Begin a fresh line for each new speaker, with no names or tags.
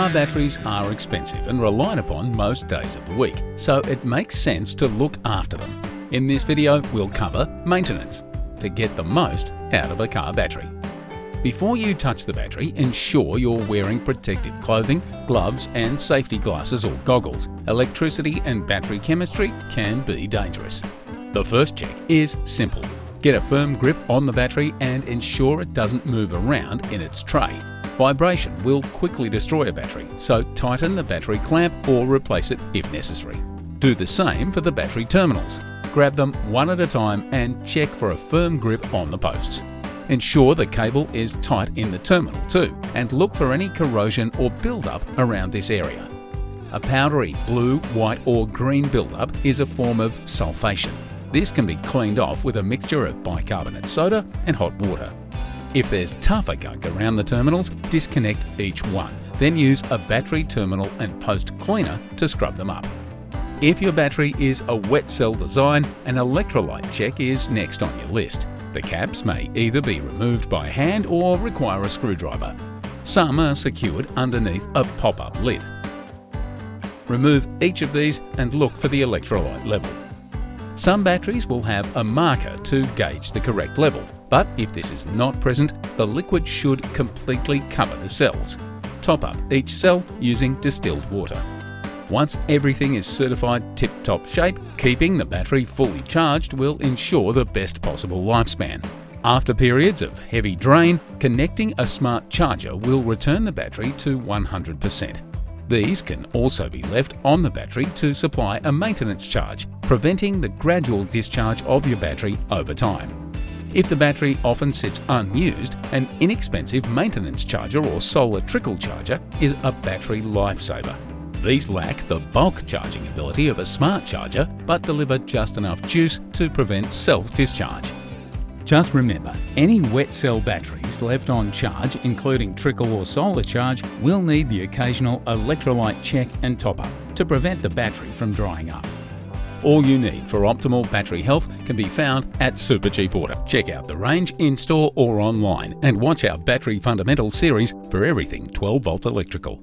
Car batteries are expensive and relied upon most days of the week, so it makes sense to look after them. In this video, we'll cover maintenance to get the most out of a car battery. Before you touch the battery, ensure you're wearing protective clothing, gloves and safety glasses or goggles. Electricity and battery chemistry can be dangerous. The first check is simple. Get a firm grip on the battery and ensure it doesn't move around in its tray. Vibration will quickly destroy a battery, so tighten the battery clamp or replace it if necessary. Do the same for the battery terminals. Grab them one at a time and check for a firm grip on the posts. Ensure the cable is tight in the terminal too, and look for any corrosion or buildup around this area. A powdery blue, white or green buildup is a form of sulfation. This can be cleaned off with a mixture of bicarbonate soda and hot water. If there's tougher gunk around the terminals, disconnect each one, then use a battery terminal and post cleaner to scrub them up. If your battery is a wet cell design, an electrolyte check is next on your list. The caps may either be removed by hand or require a screwdriver. Some are secured underneath a pop-up lid. Remove each of these and look for the electrolyte level. Some batteries will have a marker to gauge the correct level, but if this is not present, the liquid should completely cover the cells. Top up each cell using distilled water. Once everything is certified tip-top shape, keeping the battery fully charged will ensure the best possible lifespan. After periods of heavy drain, connecting a smart charger will return the battery to 100%. These can also be left on the battery to supply a maintenance charge, preventing the gradual discharge of your battery over time. If the battery often sits unused, an inexpensive maintenance charger or solar trickle charger is a battery lifesaver. These lack the bulk charging ability of a smart charger, but deliver just enough juice to prevent self-discharge. Just remember, any wet cell batteries left on charge, including trickle or solar charge, will need the occasional electrolyte check and top-up to prevent the battery from drying up. All you need for optimal battery health can be found at Supercheap Auto. Check out the range in-store or online and watch our Battery Fundamentals series for everything 12-volt electrical.